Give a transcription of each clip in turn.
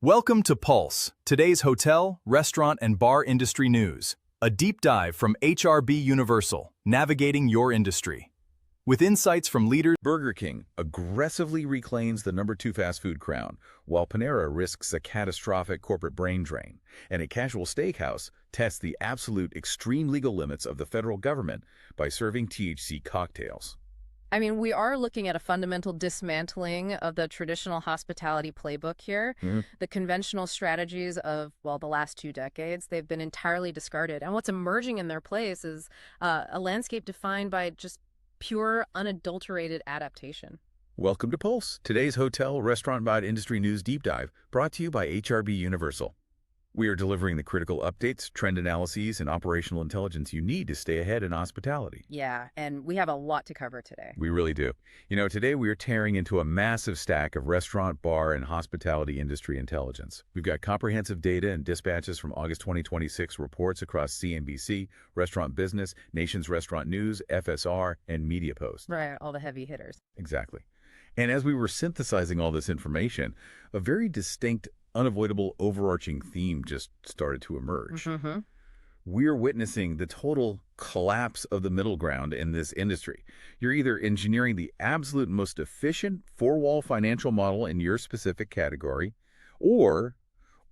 Welcome to Pulse, today's hotel, restaurant, and bar industry news. A deep dive from HRBUniversal, navigating your industry. With insights from leaders. Burger King aggressively reclaims the #2 fast food crown, while Panera risks a catastrophic corporate brain drain. And a casual steakhouse tests the absolute extreme legal limits of the federal government by serving THC cocktails. I mean, we are looking at a fundamental dismantling of the traditional hospitality playbook here. The conventional strategies of, well, the last 2 decades, they've been entirely discarded. And what's emerging in their place is a landscape defined by just pure, unadulterated adaptation. Welcome to Pulse, today's hotel, restaurant, bar industry news deep dive, brought to you by HRBUniversal. We are delivering the critical updates, trend analyses, and operational intelligence you need to stay ahead in hospitality. Yeah, and we have a lot to cover today. We really do. Today we are tearing into a massive stack of restaurant, bar, and hospitality industry intelligence. We've got comprehensive data and dispatches from August 2026 reports across CNBC, Restaurant Business, Nation's Restaurant News, FSR, and Media Post. Right, all the heavy hitters. Exactly. And as we were synthesizing all this information, a very distinct, unavoidable overarching theme just started to emerge. We're witnessing the total collapse of the middle ground in this industry. You're either engineering the absolute most efficient four-wall financial model in your specific category, or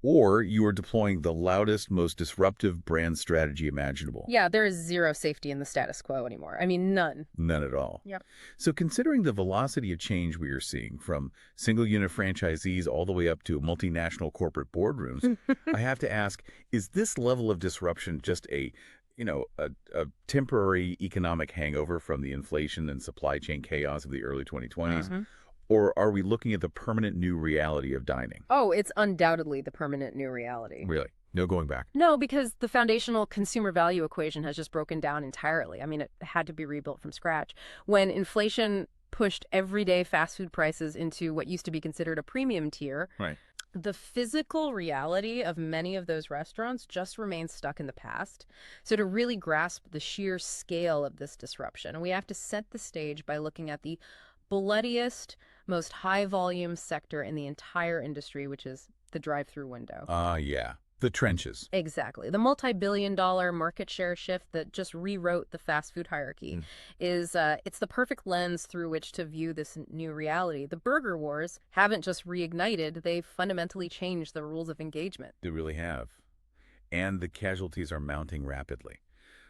you are deploying the loudest, most disruptive brand strategy imaginable. Yeah, there is zero safety in the status quo anymore. I mean, none. None at all. Yep. So considering the velocity of change we are seeing from single-unit franchisees all the way up to multinational corporate boardrooms, I have to ask, is this level of disruption just a temporary economic hangover from the inflation and supply chain chaos of the early 2020s? Or are we looking at the permanent new reality of dining? Oh, it's undoubtedly the permanent new reality. Really? No going back? No, because the foundational consumer value equation has just broken down entirely. I mean, it had to be rebuilt from scratch. When inflation pushed everyday fast food prices into what used to be considered a premium tier, Right. the physical reality of many of those restaurants just remains stuck in the past. So to really grasp the sheer scale of this disruption, we have to set the stage by looking at the bloodiest, most high-volume sector in the entire industry, which is the drive-through window. Yeah. The trenches. Exactly. The multi-billion-dollar market share shift that just rewrote the fast food hierarchy is it's the perfect lens through which to view this new reality. The burger wars haven't just reignited, they've fundamentally changed the rules of engagement. They really have. And the casualties are mounting rapidly.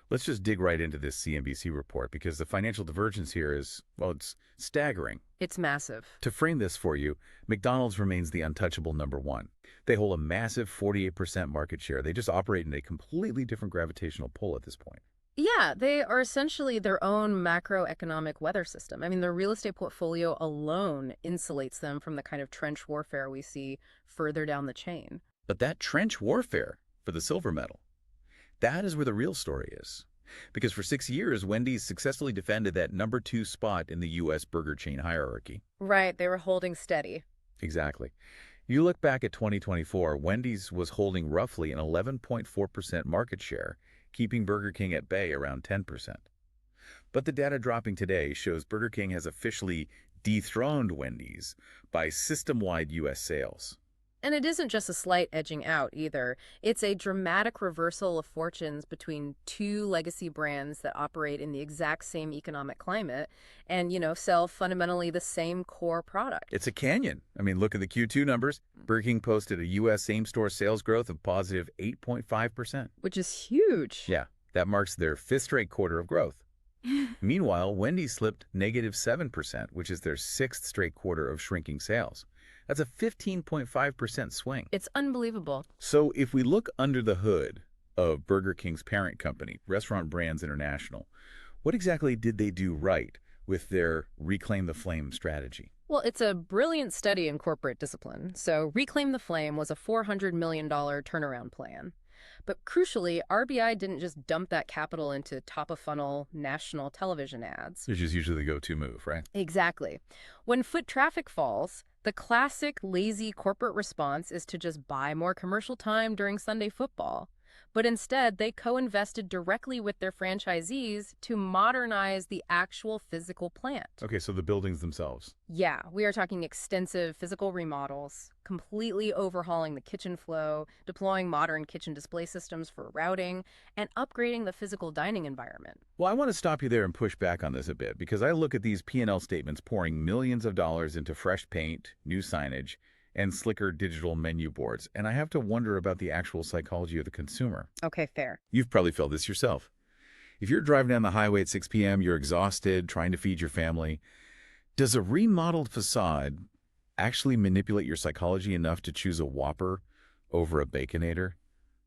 Let's just dig right into this CNBC report because the financial divergence here is, well, it's staggering. It's massive. To frame this for you, McDonald's remains the untouchable #1. They hold a massive 48% market share. They just operate in a completely different gravitational pull at this point. Yeah, they are essentially their own macroeconomic weather system. I mean, their real estate portfolio alone insulates them from the kind of trench warfare we see further down the chain. But that trench warfare for the silver medal, that is where the real story is. Because for 6 years, Wendy's successfully defended that #2 spot in the U.S. burger chain hierarchy. Right, they were holding steady. Exactly. You look back at 2024, Wendy's was holding roughly an 11.4% market share, keeping Burger King at bay around 10%. But the data dropping today shows Burger King has officially dethroned Wendy's by system-wide U.S. sales. And it isn't just a slight edging out either. It's a dramatic reversal of fortunes between two legacy brands that operate in the exact same economic climate and, sell fundamentally the same core product. It's a canyon. I mean, look at the Q2 numbers. Burger King posted a U.S. same-store sales growth of positive 8.5%. Which is huge. Yeah, that marks their 5th straight quarter of growth. Meanwhile, Wendy's slipped negative 7%, which is their 6th straight quarter of shrinking sales. That's a 15.5% swing. It's unbelievable. So if we look under the hood of Burger King's parent company, Restaurant Brands International, what exactly did they do right with their Reclaim the Flame strategy? Well, it's a brilliant study in corporate discipline. So Reclaim the Flame was a $400 million turnaround plan. But crucially, RBI didn't just dump that capital into top-of-funnel national television ads. Which is usually the go-to move, right? Exactly. When foot traffic falls, the classic lazy corporate response is to just buy more commercial time during Sunday football. but instead they co-invested directly with their franchisees to modernize the actual physical plant. Okay, so the buildings themselves. Yeah, we are talking extensive physical remodels, completely overhauling the kitchen flow, deploying modern kitchen display systems for routing, and upgrading the physical dining environment. Well, I want to stop you there and push back on this a bit, because I look at these P&L statements pouring millions of dollars into fresh paint, new signage, and slicker digital menu boards, and I have to wonder about the actual psychology of the consumer. Okay, fair. You've probably felt this yourself. If you're driving down the highway at 6 p.m., you're exhausted, trying to feed your family. Does a remodeled facade actually manipulate your psychology enough to choose a Whopper over a Baconator?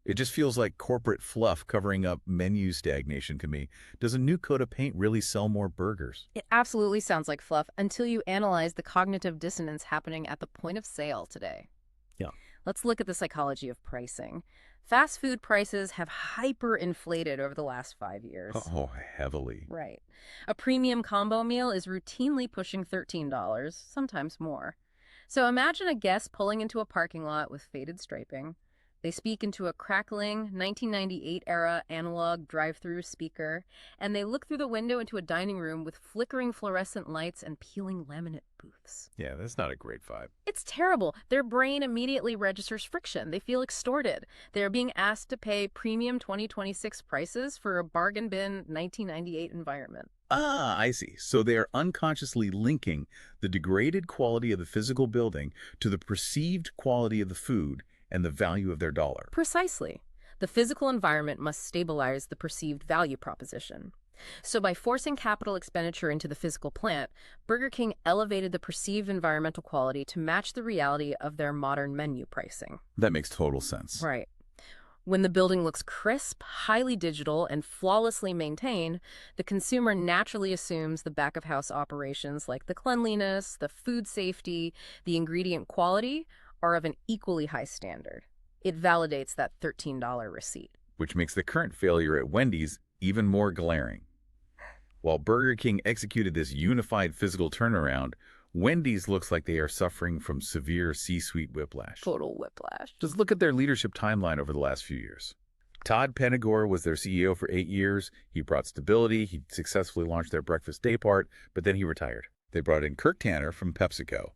It just feels like corporate fluff covering up menu stagnation to me. Does a new coat of paint really sell more burgers? It absolutely sounds like fluff until you analyze the cognitive dissonance happening at the point of sale today. Yeah. Let's look at the psychology of pricing. Fast food prices have hyperinflated over the last 5 years. Oh, heavily. Right. A premium combo meal is routinely pushing $13, sometimes more. So imagine a guest pulling into a parking lot with faded striping. They speak into a crackling 1998-era analog drive-through speaker, and they look through the window into a dining room with flickering fluorescent lights and peeling laminate booths. Yeah, that's not a great vibe. It's terrible. Their brain immediately registers friction. They feel extorted. They're being asked to pay premium 2026 prices for a bargain bin 1998 environment. Ah, I see. So they are unconsciously linking the degraded quality of the physical building to the perceived quality of the food and the value of their dollar. Precisely. The physical environment must stabilize the perceived value proposition. So by forcing capital expenditure into the physical plant, Burger King elevated the perceived environmental quality to match the reality of their modern menu pricing. That makes total sense. Right. When the building looks crisp, highly digital, and flawlessly maintained, the consumer naturally assumes the back-of-house operations like the cleanliness, the food safety, the ingredient quality are of an equally high standard. It validates that $13 receipt. Which makes the current failure at Wendy's even more glaring. While Burger King executed this unified physical turnaround, Wendy's looks like they are suffering from severe C-suite whiplash. Total whiplash. Just look at their leadership timeline over the last few years. Todd Penegor was their CEO for 8 years. He brought stability. He successfully launched their breakfast daypart, but then he retired. They brought in Kirk Tanner from PepsiCo,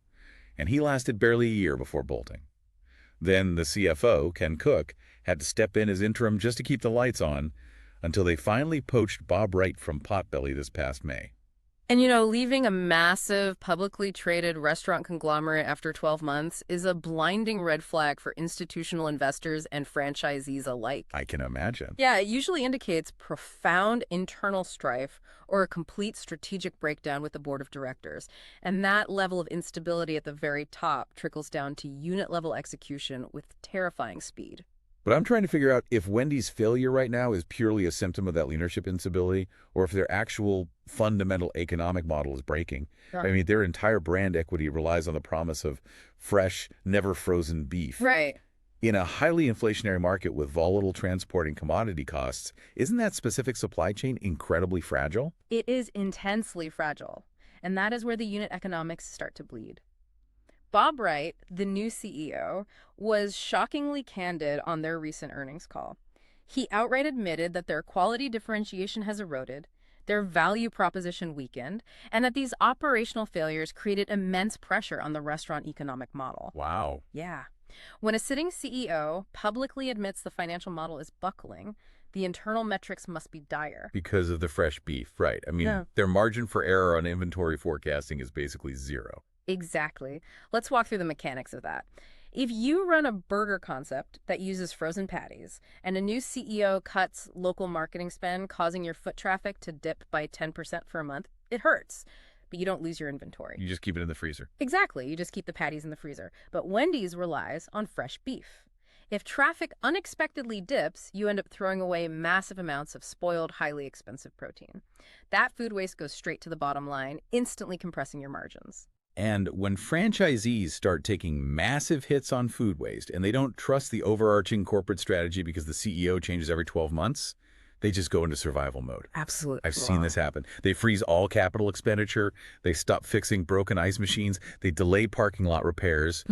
and he lasted barely a year before bolting. Then the CFO, Ken Cook, had to step in as interim just to keep the lights on until they finally poached Bob Wright from Potbelly this past May. And leaving a massive publicly traded restaurant conglomerate after 12 months is a blinding red flag for institutional investors and franchisees alike. I can imagine. Yeah, it usually indicates profound internal strife or a complete strategic breakdown with the board of directors. And that level of instability at the very top trickles down to unit-level execution with terrifying speed. But I'm trying to figure out if Wendy's failure right now is purely a symptom of that leadership instability or if their actual fundamental economic model is breaking. Sure. I mean, their entire brand equity relies on the promise of fresh, never frozen beef. Right. In a highly inflationary market with volatile transport and commodity costs, isn't that specific supply chain incredibly fragile? It is intensely fragile. And that is where the unit economics start to bleed. Bob Wright, the new CEO, was shockingly candid on their recent earnings call. He outright admitted that their quality differentiation has eroded, their value proposition weakened, and that these operational failures created immense pressure on the restaurant economic model. Wow. Yeah. When a sitting CEO publicly admits the financial model is buckling, the internal metrics must be dire. Because of the fresh beef, right. I mean, their margin for error on inventory forecasting is basically zero. Exactly. Let's walk through the mechanics of that. If you run a burger concept that uses frozen patties and a new CEO cuts local marketing spend, causing your foot traffic to dip by 10% for a month, it hurts. But you don't lose your inventory. You just keep it in the freezer. Exactly. You just keep the patties in the freezer. But Wendy's relies on fresh beef. If traffic unexpectedly dips, you end up throwing away massive amounts of spoiled, highly expensive protein. That food waste goes straight to the bottom line, instantly compressing your margins. And when franchisees start taking massive hits on food waste and they don't trust the overarching corporate strategy because the CEO changes every 12 months, they just go into survival mode. Absolutely. I've seen this happen. They freeze all capital expenditure. They stop fixing broken ice machines. They delay parking lot repairs.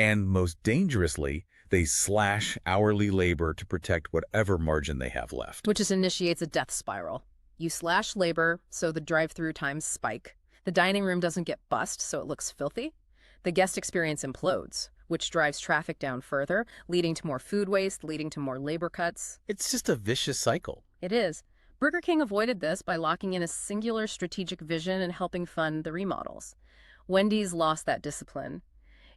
And most dangerously, they slash hourly labor to protect whatever margin they have left. Which just initiates a death spiral. You slash labor, so the drive-through times spike. The dining room doesn't get bussed, so it looks filthy. The guest experience implodes, which drives traffic down further, leading to more food waste, leading to more labor cuts. It's just a vicious cycle. It is. Burger King avoided this by locking in a singular strategic vision and helping fund the remodels. Wendy's lost that discipline.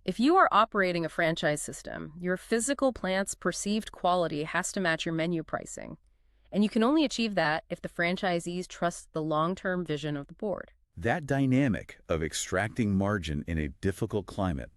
If you are operating a franchise system, your physical plant's perceived quality has to match your menu pricing. And you can only achieve that if the franchisees trust the long-term vision of the board. That dynamic of extracting margin in a difficult climate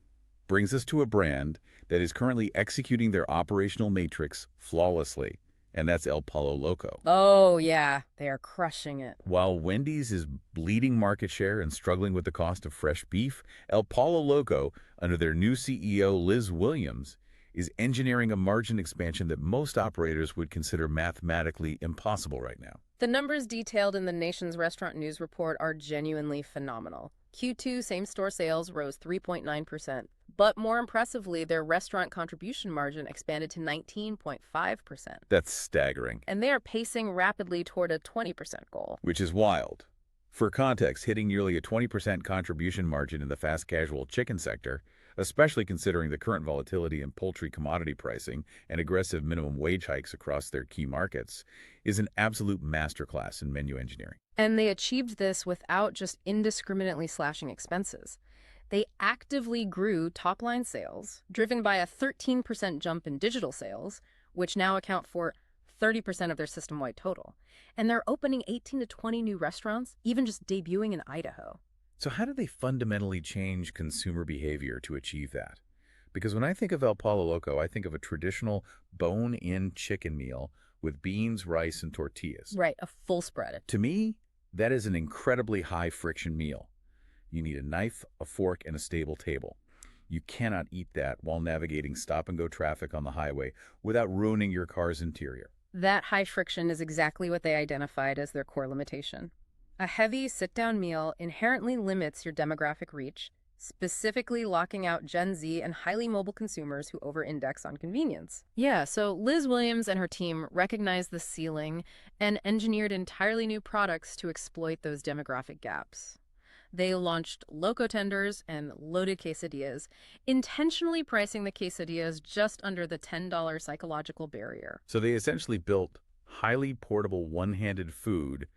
brings us to a brand that is currently executing their operational matrix flawlessly, and that's El Pollo Loco. Oh, yeah. They are crushing it. While Wendy's is bleeding market share and struggling with the cost of fresh beef, El Pollo Loco, under their new CEO Liz Williams, is engineering a margin expansion that most operators would consider mathematically impossible right now. The numbers detailed in the Nation's Restaurant News Report are genuinely phenomenal. Q2 same-store sales rose 3.9%, but more impressively, their restaurant contribution margin expanded to 19.5%. That's staggering. And they are pacing rapidly toward a 20% goal. Which is wild. For context, hitting nearly a 20% contribution margin in the fast-casual chicken sector, especially considering the current volatility in poultry commodity pricing and aggressive minimum wage hikes across their key markets, is an absolute masterclass in menu engineering. And they achieved this without just indiscriminately slashing expenses. They actively grew top-line sales, driven by a 13% jump in digital sales, which now account for 30% of their system-wide total. And they're opening 18 to 20 new restaurants, even just debuting in Idaho. So how do they fundamentally change consumer behavior to achieve that? Because when I think of El Pollo Loco, I think of a traditional bone-in chicken meal with beans, rice, and tortillas. Right, a full spread. To me, that is an incredibly high-friction meal. You need a knife, a fork, and a stable table. You cannot eat that while navigating stop-and-go traffic on the highway without ruining your car's interior. That high friction is exactly what they identified as their core limitation. A heavy sit-down meal inherently limits your demographic reach, specifically locking out Gen Z and highly mobile consumers who over-index on convenience. Yeah, so Liz Williams and her team recognized the ceiling and engineered entirely new products to exploit those demographic gaps. They launched Loco Tenders and Loaded Quesadillas, intentionally pricing the quesadillas just under the $10 psychological barrier. So they essentially built highly portable one-handed food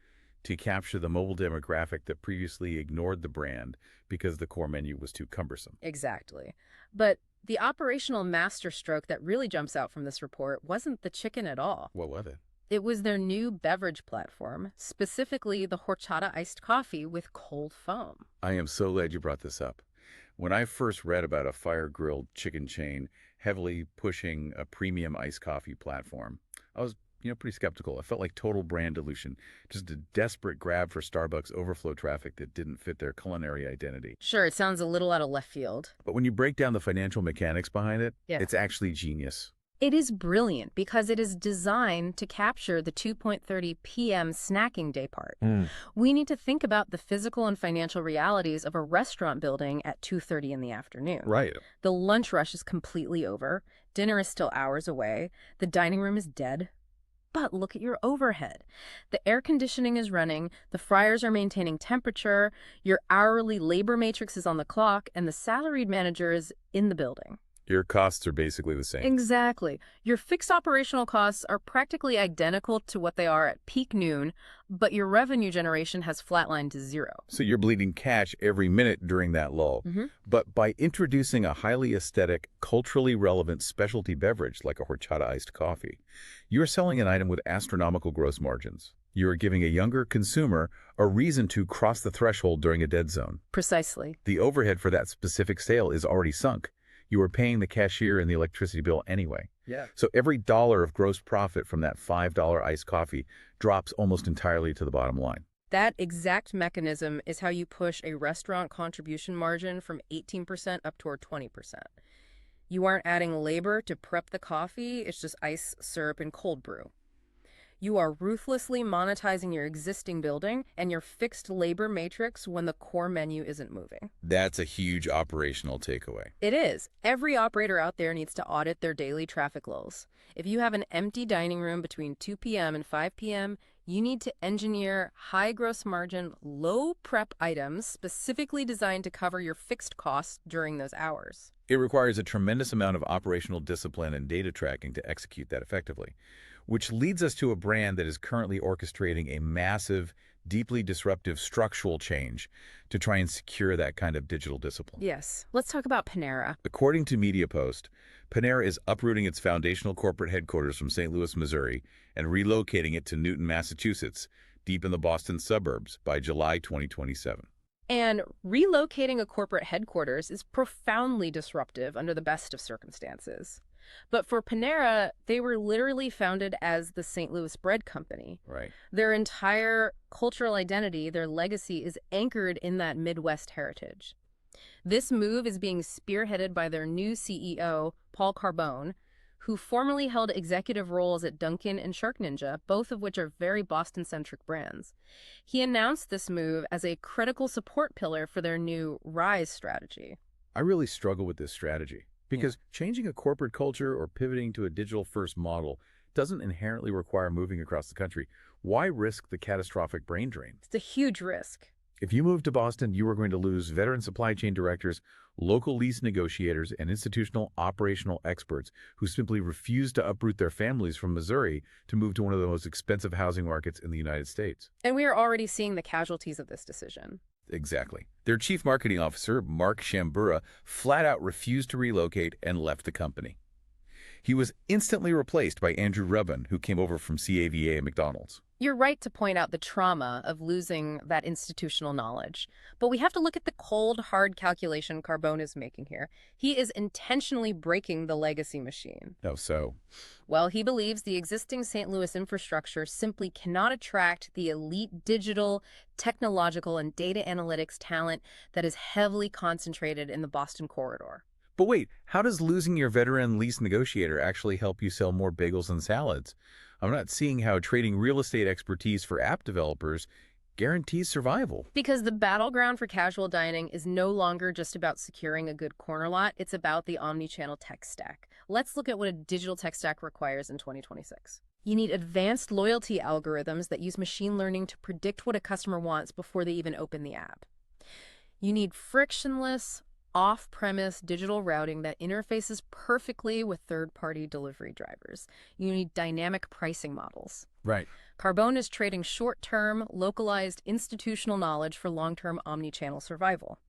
to capture the mobile demographic that previously ignored the brand because the core menu was too cumbersome. Exactly. But the operational masterstroke that really jumps out from this report wasn't the chicken at all. What was it? It was their new beverage platform, specifically the horchata iced coffee with cold foam. I am so glad you brought this up. When I first read about a fire-grilled chicken chain heavily pushing a premium iced coffee platform, I was pretty skeptical. I felt like total brand dilution, just a desperate grab for Starbucks overflow traffic that didn't fit their culinary identity. Sure, it sounds a little out of left field. But when you break down the financial mechanics behind it, Yeah. It's actually genius. It is brilliant because it is designed to capture the 2:30 p.m. snacking day part. We need to think about the physical and financial realities of a restaurant building at 2:30 in the afternoon. Right. The lunch rush is completely over. Dinner is still hours away. The dining room is dead. But look at your overhead. The air conditioning is running, the fryers are maintaining temperature, your hourly labor matrix is on the clock, and the salaried manager is in the building. Your costs are basically the same. Exactly. Your fixed operational costs are practically identical to what they are at peak noon, but your revenue generation has flatlined to zero. So you're bleeding cash every minute during that lull. But by introducing a highly aesthetic, culturally relevant specialty beverage like a horchata iced coffee, you're selling an item with astronomical gross margins. You are giving a younger consumer a reason to cross the threshold during a dead zone. Precisely. The overhead for that specific sale is already sunk. You are paying the cashier and the electricity bill anyway. Yeah. So every dollar of gross profit from that $5 iced coffee drops almost entirely to the bottom line. That exact mechanism is how you push a restaurant contribution margin from 18% up toward 20%. You aren't adding labor to prep the coffee, it's just ice, syrup, and cold brew. You are ruthlessly monetizing your existing building and your fixed labor matrix when the core menu isn't moving. That's a huge operational takeaway. It is. Every operator out there needs to audit their daily traffic lulls. If you have an empty dining room between 2 p.m. and 5 p.m., you need to engineer high gross margin, low prep items specifically designed to cover your fixed costs during those hours. It requires a tremendous amount of operational discipline and data tracking to execute that effectively, which leads us to a brand that is currently orchestrating a massive, deeply disruptive structural change to try and secure that kind of digital discipline. Yes. Let's talk about Panera. According to MediaPost, Panera is uprooting its foundational corporate headquarters from St. Louis, Missouri, and relocating it to Newton, Massachusetts, deep in the Boston suburbs, by July 2027. And relocating a corporate headquarters is profoundly disruptive under the best of circumstances. But for Panera, they were literally founded as the St. Louis Bread Company. Right. Their entire cultural identity, their legacy, is anchored in that Midwest heritage. This move is being spearheaded by their new CEO, Paul Carbone, who formerly held executive roles at Dunkin' and Shark Ninja, both of which are very Boston-centric brands. He announced this move as a critical support pillar for their new Rise strategy. I really struggle with this strategy because changing a corporate culture or pivoting to a digital-first model doesn't inherently require moving across the country. Why risk the catastrophic brain drain? It's a huge risk. If you move to Boston, you are going to lose veteran supply chain directors, local lease negotiators, and institutional operational experts who simply refuse to uproot their families from Missouri to move to one of the most expensive housing markets in the United States. And we are already seeing the casualties of this decision. Exactly. Their chief marketing officer, Mark Shambura, flat out refused to relocate and left the company. He was instantly replaced by Andrew Rubin, who came over from CAVA at McDonald's. You're right to point out the trauma of losing that institutional knowledge. But we have to look at the cold, hard calculation Carbone is making here. He is intentionally breaking the legacy machine. Oh, so? Well, he believes the existing St. Louis infrastructure simply cannot attract the elite digital, technological, and data analytics talent that is heavily concentrated in the Boston corridor. But wait, how does losing your veteran lease negotiator actually help you sell more bagels and salads? I'm not seeing how trading real estate expertise for app developers guarantees survival. Because the battleground for casual dining is no longer just about securing a good corner lot, it's about the omni-channel tech stack. Let's look at what a digital tech stack requires in 2026. You need advanced loyalty algorithms that use machine learning to predict what a customer wants before they even open the app. You need frictionless, off-premise digital routing that interfaces perfectly with third-party delivery drivers. You need dynamic pricing models. Right. Carbone is trading short-term, localized institutional knowledge for long-term omni-channel survival.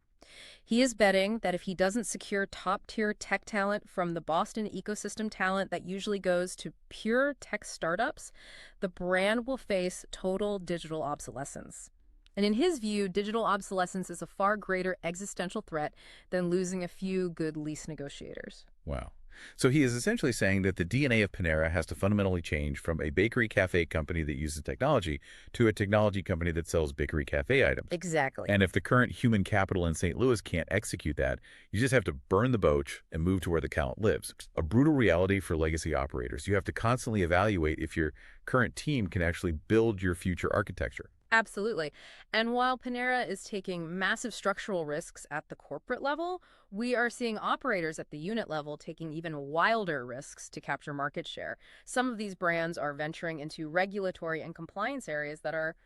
He is betting that if he doesn't secure top-tier tech talent from the Boston ecosystem talent that usually goes to pure tech startups, the brand will face total digital obsolescence. And in his view, digital obsolescence is a far greater existential threat than losing a few good lease negotiators. Wow. So he is essentially saying that the DNA of Panera has to fundamentally change from a bakery cafe company that uses technology to a technology company that sells bakery cafe items. Exactly. And if the current human capital in St. Louis can't execute that, you just have to burn the boat and move to where the talent lives. A brutal reality for legacy operators. You have to constantly evaluate if your current team can actually build your future architecture. Absolutely. And while Panera is taking massive structural risks at the corporate level, we are seeing operators at the unit level taking even wilder risks to capture market share. Some of these brands are venturing into regulatory and compliance areas that are,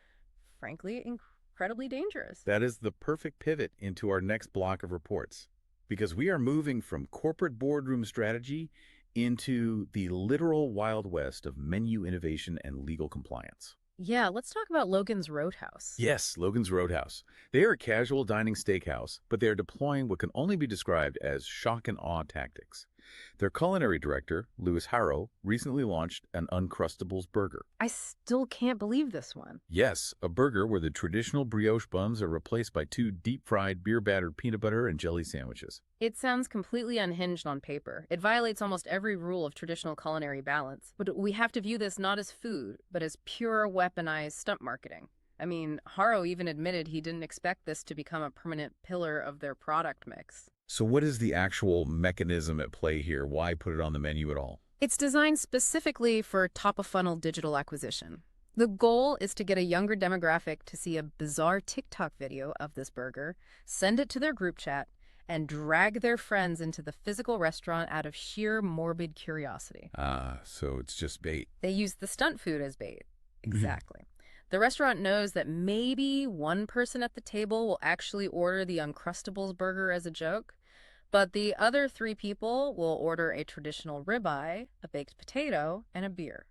frankly, incredibly dangerous. That is the perfect pivot into our next block of reports, because we are moving from corporate boardroom strategy into the literal Wild West of menu innovation and legal compliance. Yeah, let's talk about Logan's Roadhouse. Yes, Logan's Roadhouse. They are a casual dining steakhouse, but they are deploying what can only be described as shock and awe tactics. Their culinary director, Louis Haro, recently launched an Uncrustables burger. I still can't believe this one. Yes, a burger where the traditional brioche buns are replaced by 2 deep-fried beer-battered peanut butter and jelly sandwiches. It sounds completely unhinged on paper. It violates almost every rule of traditional culinary balance. But we have to view this not as food, but as pure weaponized stunt marketing. I mean, Haro even admitted he didn't expect this to become a permanent pillar of their product mix. So what is the actual mechanism at play here? Why put it on the menu at all? It's designed specifically for top-of-funnel digital acquisition. The goal is to get a younger demographic to see a bizarre TikTok video of this burger, send it to their group chat, and drag their friends into the physical restaurant out of sheer morbid curiosity. Ah, so it's just bait. They use the stunt food as bait. Exactly. The restaurant knows that maybe one person at the table will actually order the Uncrustables burger as a joke, but the other 3 people will order a traditional ribeye, a baked potato, and a beer.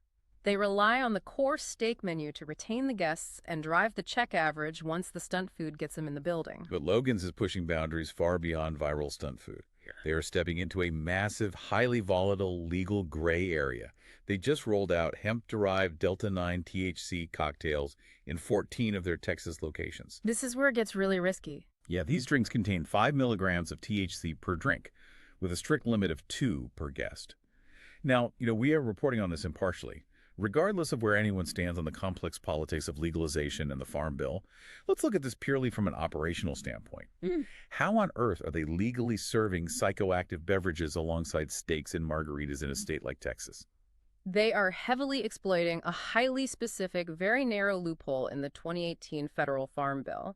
They rely on the core steak menu to retain the guests and drive the check average once the stunt food gets them in the building. But Logan's is pushing boundaries far beyond viral stunt food. They are stepping into a massive, highly volatile, legal gray area. They just rolled out hemp-derived Delta-9 THC cocktails in 14 of their Texas locations. This is where it gets really risky. Yeah, these drinks contain 5 milligrams of THC per drink, with a strict limit of 2 per guest. Now, we are reporting on this impartially. Regardless of where anyone stands on the complex politics of legalization and the Farm Bill, let's look at this purely from an operational standpoint. How on earth are they legally serving psychoactive beverages alongside steaks and margaritas in a state like Texas? They are heavily exploiting a highly specific, very narrow loophole in the 2018 federal Farm Bill.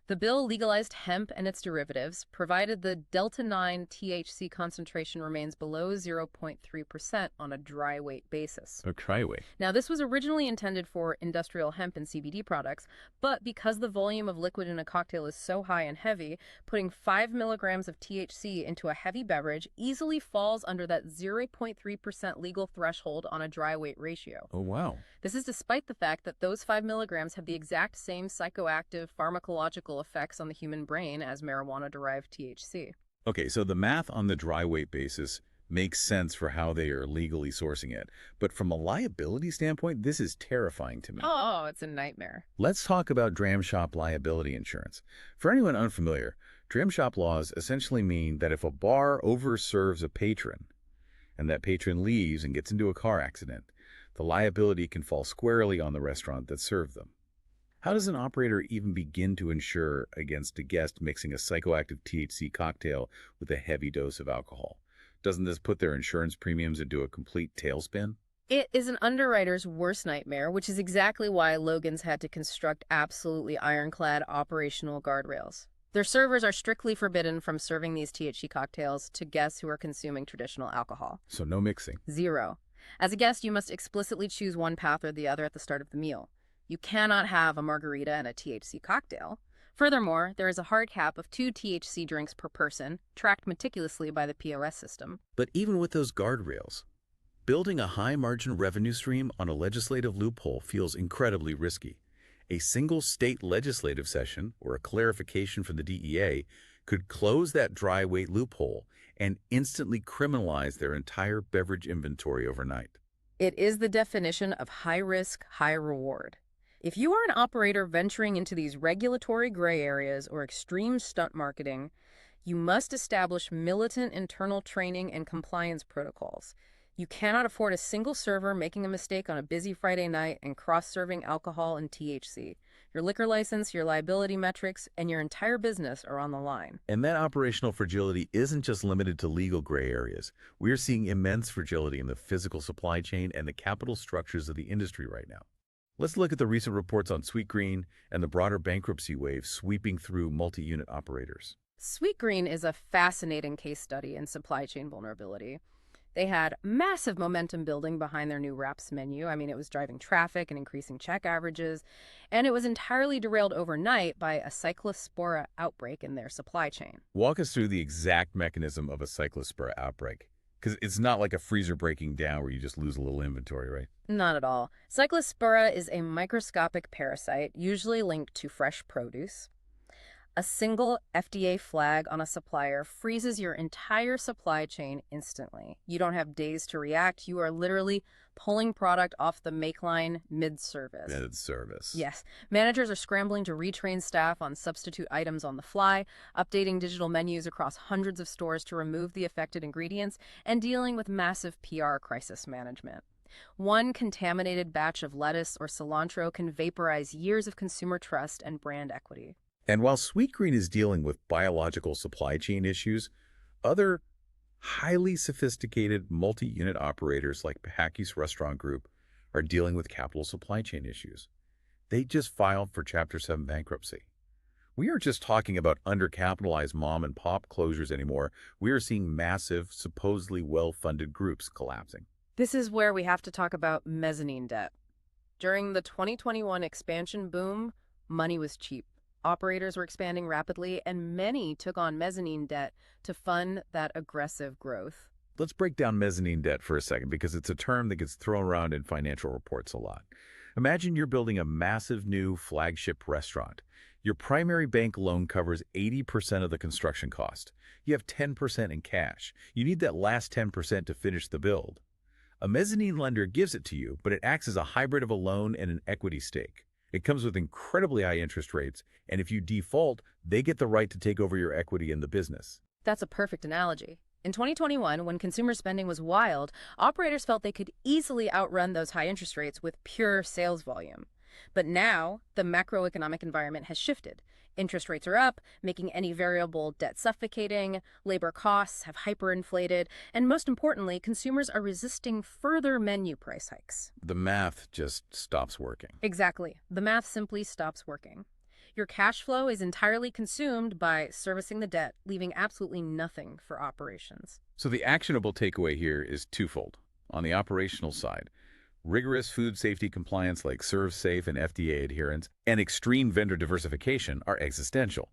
The bill legalized hemp and its derivatives, provided the Delta-9 THC concentration remains below 0.3% on a dry weight basis. A dry weight. Now, this was originally intended for industrial hemp and CBD products, but because the volume of liquid in a cocktail is so high and heavy, putting 5 milligrams of THC into a heavy beverage easily falls under that 0.3% legal threshold on a dry weight ratio. Oh, wow. This is despite the fact that those 5 milligrams have the exact same psychoactive pharmacological effects on the human brain as marijuana-derived THC. Okay, so the math on the dry weight basis makes sense for how they are legally sourcing it. But from a liability standpoint, this is terrifying to me. Oh, it's a nightmare. Let's talk about dram shop liability insurance. For anyone unfamiliar, dram shop laws essentially mean that if a bar overserves a patron and that patron leaves and gets into a car accident, the liability can fall squarely on the restaurant that served them. How does an operator even begin to insure against a guest mixing a psychoactive THC cocktail with a heavy dose of alcohol? Doesn't this put their insurance premiums into a complete tailspin? It is an underwriter's worst nightmare, which is exactly why Logan's had to construct absolutely ironclad operational guardrails. Their servers are strictly forbidden from serving these THC cocktails to guests who are consuming traditional alcohol. So no mixing. 0. As a guest, you must explicitly choose one path or the other at the start of the meal. You cannot have a margarita and a THC cocktail. Furthermore, there is a hard cap of 2 THC drinks per person, tracked meticulously by the POS system. But even with those guardrails, building a high-margin revenue stream on a legislative loophole feels incredibly risky. A single state legislative session or a clarification from the DEA could close that dry weight loophole and instantly criminalize their entire beverage inventory overnight. It is the definition of high risk, high reward. If you are an operator venturing into these regulatory gray areas or extreme stunt marketing, you must establish militant internal training and compliance protocols. You cannot afford a single server making a mistake on a busy Friday night and cross-serving alcohol and THC. Your liquor license, your liability metrics, and your entire business are on the line. And that operational fragility isn't just limited to legal gray areas. We're seeing immense fragility in the physical supply chain and the capital structures of the industry right now. Let's look at the recent reports on Sweetgreen and the broader bankruptcy wave sweeping through multi-unit operators. Sweetgreen is a fascinating case study in supply chain vulnerability. They had massive momentum building behind their new wraps menu. I mean, it was driving traffic and increasing check averages, and it was entirely derailed overnight by a cyclospora outbreak in their supply chain. Walk us through the exact mechanism of a cyclospora outbreak, because it's not like a freezer breaking down where you just lose a little inventory, right? Not at all. Cyclospora is a microscopic parasite, usually linked to fresh produce. A single FDA flag on a supplier freezes your entire supply chain instantly. You don't have days to react. You are literally pulling product off the make line mid-service. Mid-service. Yes. Managers are scrambling to retrain staff on substitute items on the fly, updating digital menus across hundreds of stores to remove the affected ingredients, and dealing with massive PR crisis management. One contaminated batch of lettuce or cilantro can vaporize years of consumer trust and brand equity. And while Sweetgreen is dealing with biological supply chain issues, other Highly sophisticated multi-unit operators like Pahakis Restaurant Group are dealing with capital supply chain issues. They just filed for Chapter 7 bankruptcy. We aren't just talking about undercapitalized mom-and-pop closures anymore. We are seeing massive, supposedly well-funded groups collapsing. This is where we have to talk about mezzanine debt. During the 2021 expansion boom, money was cheap. Operators were expanding rapidly, and many took on mezzanine debt to fund that aggressive growth. Let's break down mezzanine debt for a second because it's a term that gets thrown around in financial reports a lot. Imagine you're building a massive new flagship restaurant. Your primary bank loan covers 80% of the construction cost. You have 10% in cash. You need that last 10% to finish the build. A mezzanine lender gives it to you, but it acts as a hybrid of a loan and an equity stake. It comes with incredibly high interest rates, and if you default, they get the right to take over your equity in the business. That's a perfect analogy. In 2021, when consumer spending was wild, operators felt they could easily outrun those high interest rates with pure sales volume. But now, the macroeconomic environment has shifted. Interest rates are up, making any variable debt suffocating, labor costs have hyperinflated, and most importantly, consumers are resisting further menu price hikes. The math just stops working. Exactly. The math simply stops working. Your cash flow is entirely consumed by servicing the debt, leaving absolutely nothing for operations. So the actionable takeaway here is twofold. On the operational side, rigorous food safety compliance like ServSafe and FDA adherence and extreme vendor diversification are existential.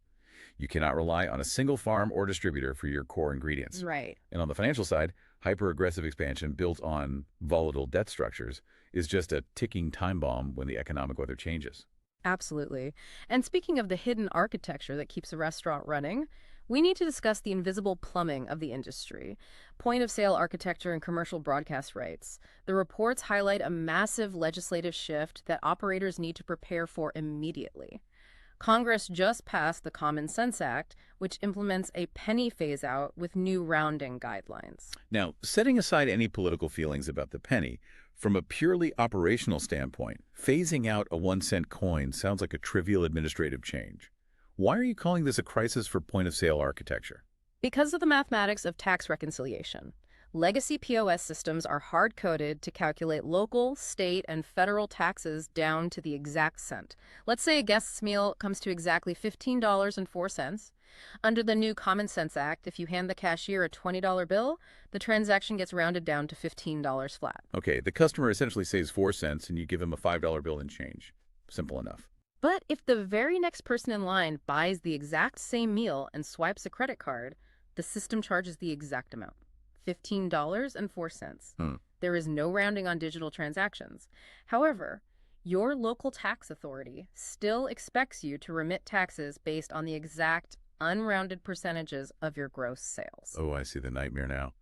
You cannot rely on a single farm or distributor for your core ingredients. Right. And on the financial side, hyper-aggressive expansion built on volatile debt structures is just a ticking time bomb when the economic weather changes. Absolutely. And speaking of the hidden architecture that keeps a restaurant running, we need to discuss the invisible plumbing of the industry, point-of-sale architecture and commercial broadcast rights. The reports highlight a massive legislative shift that operators need to prepare for immediately. Congress just passed the Common Sense Act, which implements a penny phase-out with new rounding guidelines. Now, setting aside any political feelings about the penny, from a purely operational standpoint, phasing out a 1-cent coin sounds like a trivial administrative change. Why are you calling this a crisis for point-of-sale architecture? Because of the mathematics of tax reconciliation. Legacy POS systems are hard-coded to calculate local, state, and federal taxes down to the exact cent. Let's say a guest's meal comes to exactly $15.04. Under the new Common Sense Act, if you hand the cashier a $20 bill, the transaction gets rounded down to $15 flat. Okay, the customer essentially saves 4 cents and you give him a $5 bill and change. Simple enough. But if the very next person in line buys the exact same meal and swipes a credit card, the system charges the exact amount, $15.04. There is no rounding on digital transactions. However, your local tax authority still expects you to remit taxes based on the exact unrounded percentages of your gross sales. Oh, I see the nightmare now.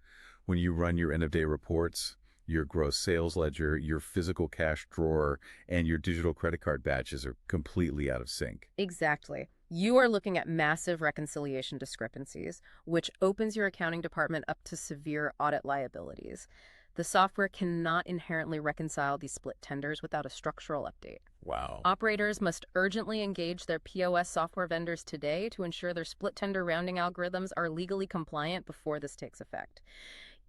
When you run your end-of-day reports, your gross sales ledger, your physical cash drawer, and your digital credit card batches are completely out of sync. Exactly. You are looking at massive reconciliation discrepancies, which opens your accounting department up to severe audit liabilities. The software cannot inherently reconcile these split tenders without a structural update. Wow. Operators must urgently engage their POS software vendors today to ensure their split tender rounding algorithms are legally compliant before this takes effect.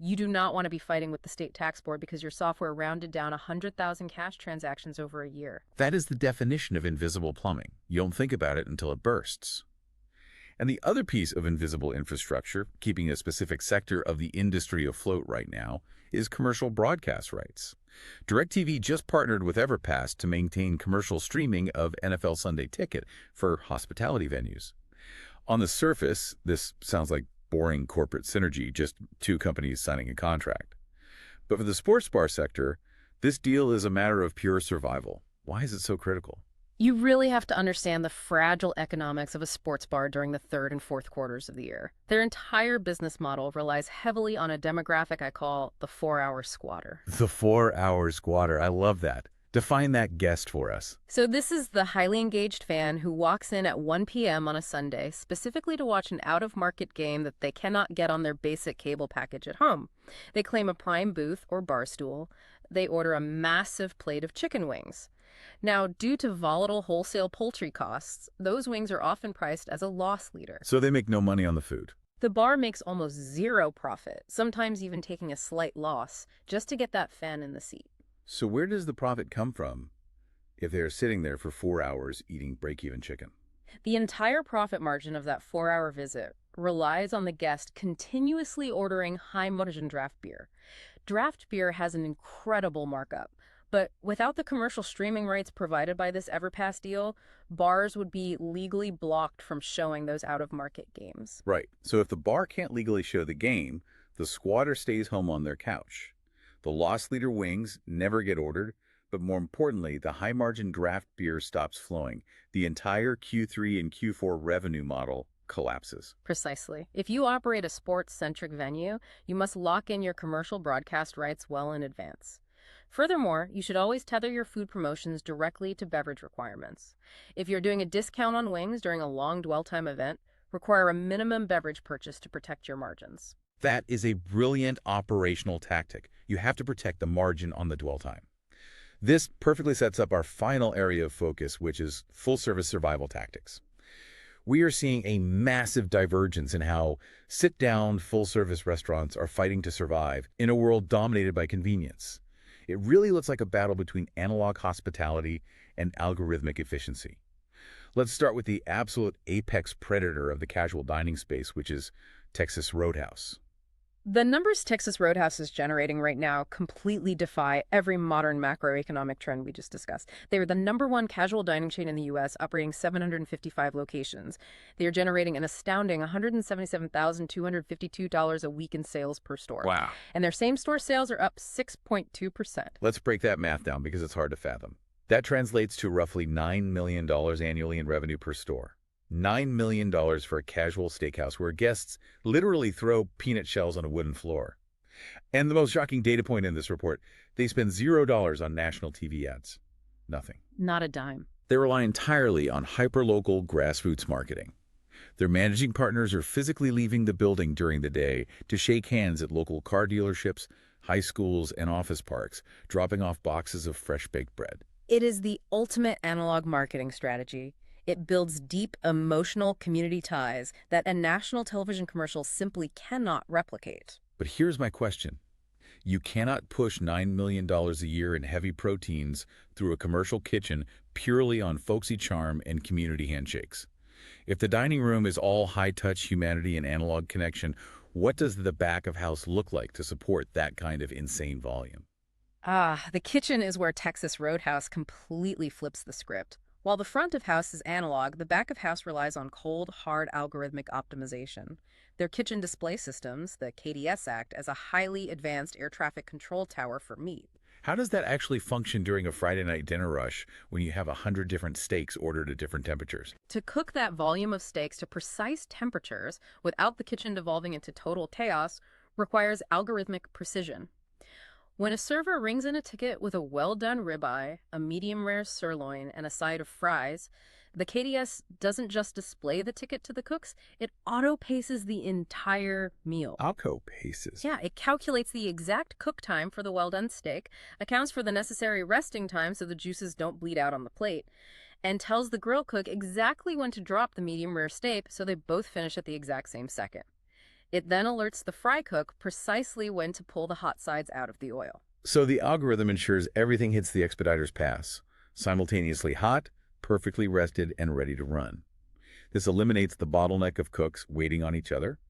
You do not want to be fighting with the state tax board because your software rounded down 100,000 cash transactions over a year. That is the definition of invisible plumbing. You don't think about it until it bursts. And the other piece of invisible infrastructure, keeping a specific sector of the industry afloat right now, is commercial broadcast rights. DirecTV just partnered with EverPass to maintain commercial streaming of NFL Sunday Ticket for hospitality venues. On the surface, this sounds like boring corporate synergy, just two companies signing a contract. But for the sports bar sector, this deal is a matter of pure survival. Why is it so critical? You really have to understand the fragile economics of a sports bar during the third and fourth quarters of the year. Their entire business model relies heavily on a demographic I call the 4-hour squatter. The 4-hour squatter. I love that. Define that guest for us. So this is the highly engaged fan who walks in at 1 p.m. on a Sunday specifically to watch an out-of-market game that they cannot get on their basic cable package at home. They claim a prime booth or bar stool. They order a massive plate of chicken wings. Now, due to volatile wholesale poultry costs, those wings are often priced as a loss leader. So they make no money on the food. The bar makes almost zero profit, sometimes even taking a slight loss, just to get that fan in the seat. So where does the profit come from if they're sitting there for 4 hours eating break-even chicken? The entire profit margin of that 4-hour visit relies on the guest continuously ordering high-margin draft beer. Draft beer has an incredible markup, but without the commercial streaming rights provided by this EverPass deal, bars would be legally blocked from showing those out-of-market games. Right. So if the bar can't legally show the game, the squatter stays home on their couch. The loss leader wings never get ordered, but more importantly, the high-margin draft beer stops flowing. The entire Q3 and Q4 revenue model collapses. Precisely. If you operate a sports-centric venue, you must lock in your commercial broadcast rights well in advance. Furthermore, you should always tether your food promotions directly to beverage requirements. If you're doing a discount on wings during a long dwell time event, require a minimum beverage purchase to protect your margins. That is a brilliant operational tactic. You have to protect the margin on the dwell time. This perfectly sets up our final area of focus, which is full-service survival tactics. We are seeing a massive divergence in how sit-down, full-service restaurants are fighting to survive in a world dominated by convenience. It really looks like a battle between analog hospitality and algorithmic efficiency. Let's start with the absolute apex predator of the casual dining space, which is Texas Roadhouse. The numbers Texas Roadhouse is generating right now completely defy every modern macroeconomic trend we just discussed. They are the #1 casual dining chain in the U.S., operating 755 locations. They are generating an astounding $177,252 a week in sales per store. Wow. And their same-store sales are up 6.2%. Let's break that math down because it's hard to fathom. That translates to roughly $9 million annually in revenue per store. $9 million for a casual steakhouse where guests literally throw peanut shells on a wooden floor. And the most shocking data point in this report, they spend $0 on national TV ads. Nothing. Not a dime. They rely entirely on hyperlocal grassroots marketing. Their managing partners are physically leaving the building during the day to shake hands at local car dealerships, high schools, and office parks, dropping off boxes of fresh-baked bread. It is the ultimate analog marketing strategy. It builds deep emotional community ties that a national television commercial simply cannot replicate. But here's my question. You cannot push $9 million a year in heavy proteins through a commercial kitchen purely on folksy charm and community handshakes. If the dining room is all high-touch humanity and analog connection, what does the back of house look like to support that kind of insane volume? The kitchen is where Texas Roadhouse completely flips the script. While the front of house is analog, the back of house relies on cold, hard algorithmic optimization. Their kitchen display systems, the KDS, act as a highly advanced air traffic control tower for meat. How does that actually function during a Friday night dinner rush when you have 100 different steaks ordered at different temperatures? To cook that volume of steaks to precise temperatures without the kitchen devolving into total chaos requires algorithmic precision. When a server rings in a ticket with a well-done ribeye, a medium-rare sirloin, and a side of fries, the KDS doesn't just display the ticket to the cooks, it auto-paces the entire meal. Auto-paces? Yeah, it calculates the exact cook time for the well-done steak, accounts for the necessary resting time so the juices don't bleed out on the plate, and tells the grill cook exactly when to drop the medium-rare steak so they both finish at the exact same second. It then alerts the fry cook precisely when to pull the hot sides out of the oil. So the algorithm ensures everything hits the expediter's pass, simultaneously hot, perfectly rested, and ready to run. This eliminates the bottleneck of cooks waiting on each other.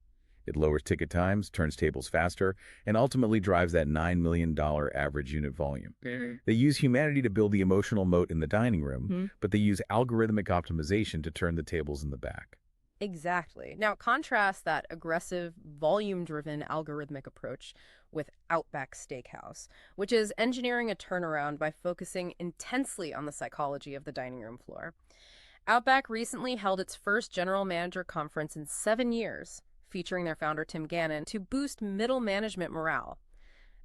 It lowers ticket times, turns tables faster, and ultimately drives that $9 million average unit volume. They use humanity to build the emotional moat in the dining room, but they use algorithmic optimization to turn the tables in the back. Exactly. Now, contrast that aggressive, volume-driven algorithmic approach with Outback Steakhouse, which is engineering a turnaround by focusing intensely on the psychology of the dining room floor. Outback recently held its first general manager conference in 7 years, featuring their founder Tim Gannon, to boost middle management morale.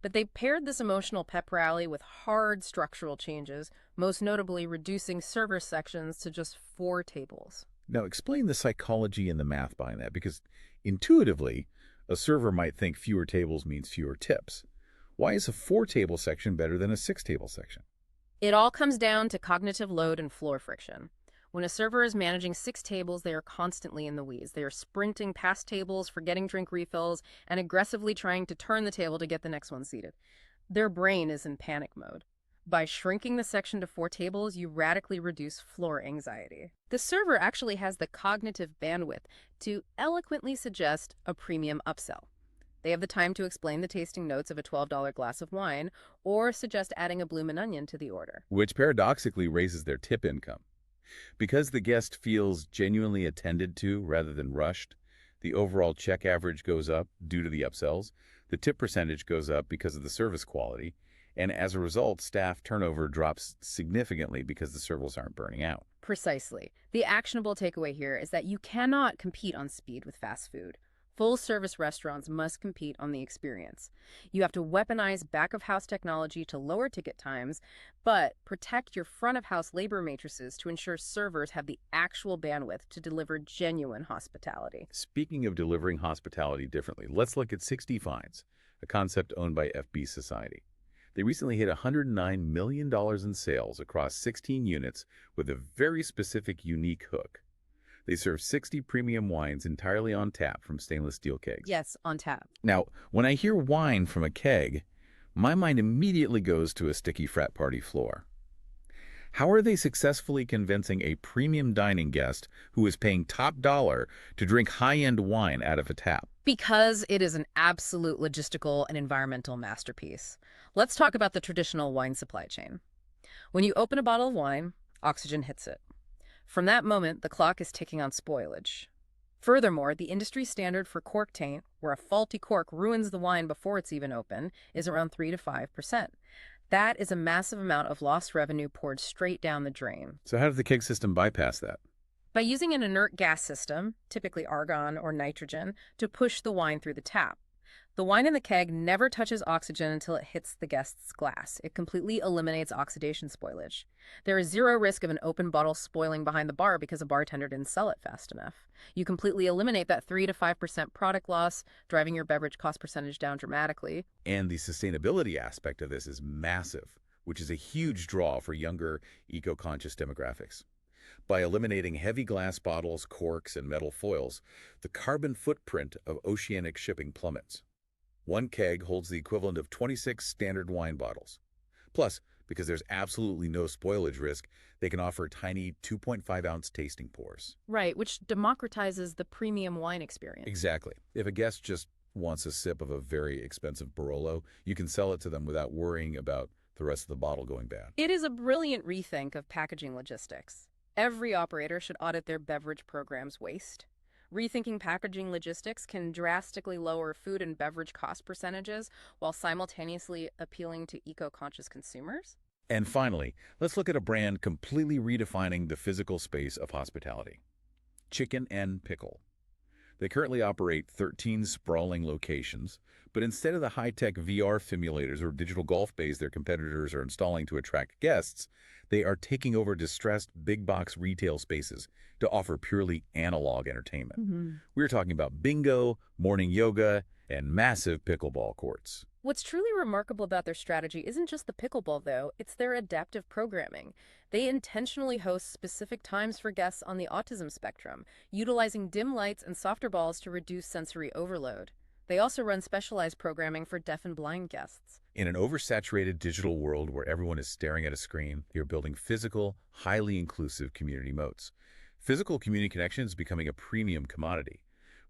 But they paired this emotional pep rally with hard structural changes, most notably reducing server sections to just 4 tables. Now, explain the psychology and the math behind that, because intuitively, a server might think fewer tables means fewer tips. Why is a 4-table section better than a 6-table section? It all comes down to cognitive load and floor friction. When a server is managing 6 tables, they are constantly in the weeds. They are sprinting past tables, forgetting drink refills, and aggressively trying to turn the table to get the next one seated. Their brain is in panic mode. By shrinking the section to 4 tables, you radically reduce floor anxiety. The server actually has the cognitive bandwidth to eloquently suggest a premium upsell. They have the time to explain the tasting notes of a $12 glass of wine or suggest adding a bloomin' onion to the order. Which paradoxically raises their tip income. Because the guest feels genuinely attended to rather than rushed, the overall check average goes up due to the upsells, the tip percentage goes up because of the service quality, and as a result, staff turnover drops significantly because the servers aren't burning out. Precisely. The actionable takeaway here is that you cannot compete on speed with fast food. Full-service restaurants must compete on the experience. You have to weaponize back-of-house technology to lower ticket times, but protect your front-of-house labor matrices to ensure servers have the actual bandwidth to deliver genuine hospitality. Speaking of delivering hospitality differently, let's look at 60 Fines, a concept owned by FB Society. They recently hit $109 million in sales across 16 units with a very specific, unique hook. They serve 60 premium wines entirely on tap from stainless steel kegs. Yes, on tap. Now, when I hear wine from a keg, my mind immediately goes to a sticky frat party floor. How are they successfully convincing a premium dining guest who is paying top dollar to drink high-end wine out of a tap? Because it is an absolute logistical and environmental masterpiece. Let's talk about the traditional wine supply chain. When you open a bottle of wine, oxygen hits it. From that moment, the clock is ticking on spoilage. Furthermore, the industry standard for cork taint, where a faulty cork ruins the wine before it's even open, is around 3 to 5%. That is a massive amount of lost revenue poured straight down the drain. So how does the keg system bypass that? By using an inert gas system, typically argon or nitrogen, to push the wine through the tap. The wine in the keg never touches oxygen until it hits the guest's glass. It completely eliminates oxidation spoilage. There is zero risk of an open bottle spoiling behind the bar because a bartender didn't sell it fast enough. You completely eliminate that 3 to 5% product loss, driving your beverage cost percentage down dramatically. And the sustainability aspect of this is massive, which is a huge draw for younger, eco-conscious demographics. By eliminating heavy glass bottles, corks, and metal foils, the carbon footprint of oceanic shipping plummets. One keg holds the equivalent of 26 standard wine bottles. Plus, because there's absolutely no spoilage risk, they can offer tiny 2.5-ounce tasting pours. Right, which democratizes the premium wine experience. Exactly. If a guest just wants a sip of a very expensive Barolo, you can sell it to them without worrying about the rest of the bottle going bad. It is a brilliant rethink of packaging logistics. Every operator should audit their beverage program's waste. Rethinking packaging logistics can drastically lower food and beverage cost percentages while simultaneously appealing to eco-conscious consumers. And finally, let's look at a brand completely redefining the physical space of hospitality. Chicken and Pickle. They currently operate 13 sprawling locations, but instead of the high-tech VR simulators or digital golf bays their competitors are installing to attract guests, they are taking over distressed big-box retail spaces to offer purely analog entertainment. We're talking about bingo, morning yoga, and massive pickleball courts. What's truly remarkable about their strategy isn't just the pickleball, though. It's their adaptive programming. They intentionally host specific times for guests on the autism spectrum, utilizing dim lights and softer balls to reduce sensory overload. They also run specialized programming for deaf and blind guests. In an oversaturated digital world where everyone is staring at a screen, you're building physical, highly inclusive community moats. Physical community connection is becoming a premium commodity.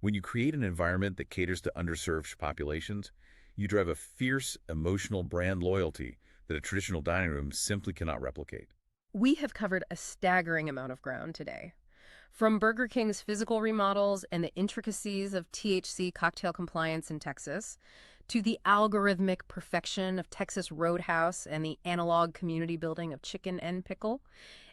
When you create an environment that caters to underserved populations, you drive a fierce, emotional brand loyalty that a traditional dining room simply cannot replicate. We have covered a staggering amount of ground today. From Burger King's physical remodels and the intricacies of THC cocktail compliance in Texas, to the algorithmic perfection of Texas Roadhouse and the analog community building of Chicken and Pickle,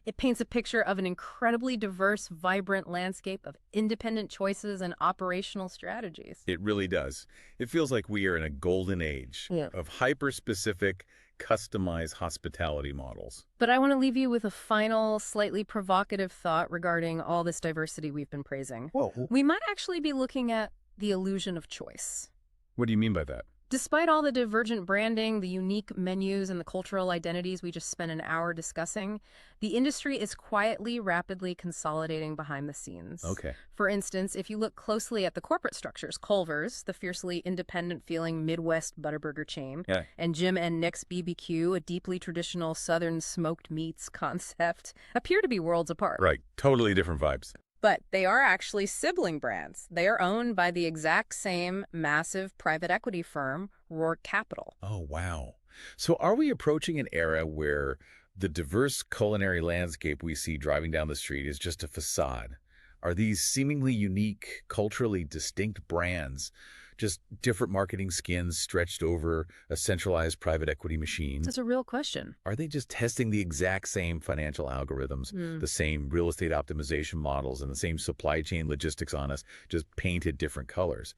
it paints a picture of an incredibly diverse, vibrant landscape of independent choices and operational strategies. It really does. It feels like we are in a golden age of hyper-specific, customized hospitality models. But I want to leave you with a final, slightly provocative thought regarding all this diversity we've been praising. Whoa. We might actually be looking at the illusion of choice. What do you mean by that? Despite all the divergent branding, the unique menus, and the cultural identities we just spent an hour discussing, the industry is quietly, rapidly consolidating behind the scenes. Okay. For instance, if you look closely at the corporate structures, Culver's, the fiercely independent-feeling Midwest Butterburger chain, Yeah. and Jim and Nick's BBQ, a deeply traditional Southern smoked meats concept, appear to be worlds apart. Right. Totally different vibes. But they are actually sibling brands. They are owned by the exact same massive private equity firm, Rourke Capital. Oh, wow. So are we approaching an era where the diverse culinary landscape we see driving down the street is just a facade? Are these seemingly unique, culturally distinct brands just different marketing skins stretched over a centralized private equity machine? That's a real question. Are they just testing the exact same financial algorithms, the same real estate optimization models, and the same supply chain logistics on us, just painted different colors?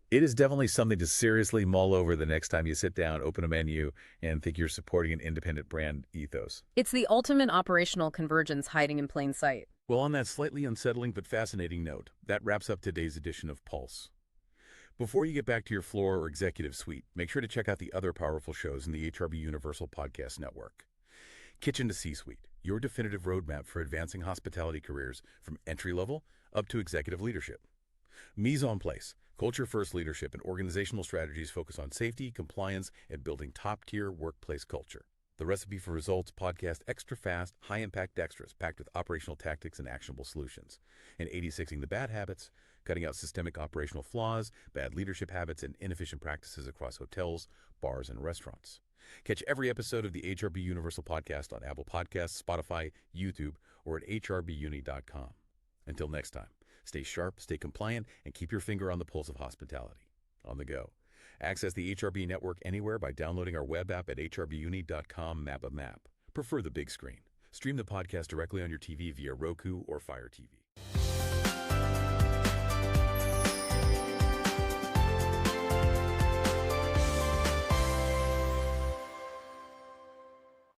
It is definitely something to seriously mull over the next time you sit down, open a menu, and think you're supporting an independent brand ethos. It's the ultimate operational convergence hiding in plain sight. Well, on that slightly unsettling but fascinating note, that wraps up today's edition of Pulse. Before you get back to your floor or executive suite, make sure to check out the other powerful shows in the HRB Universal Podcast Network. Kitchen to C-Suite, your definitive roadmap for advancing hospitality careers from entry-level up to executive leadership. Mise en Place, culture-first leadership and organizational strategies focus on safety, compliance, and building top-tier workplace culture. The Recipe for Results podcast, extra fast, high-impact extras packed with operational tactics and actionable solutions. And 86ing the bad habits, cutting out systemic operational flaws, bad leadership habits, and inefficient practices across hotels, bars, and restaurants. Catch every episode of the HRB Universal Podcast on Apple Podcasts, Spotify, YouTube, or at hrbuni.com. Until next time, stay sharp, stay compliant, and keep your finger on the pulse of hospitality. On the go. Access the HRB network anywhere by downloading our web app at hrbuni.com map a map. Prefer the big screen. Stream the podcast directly on your TV via Roku or Fire TV.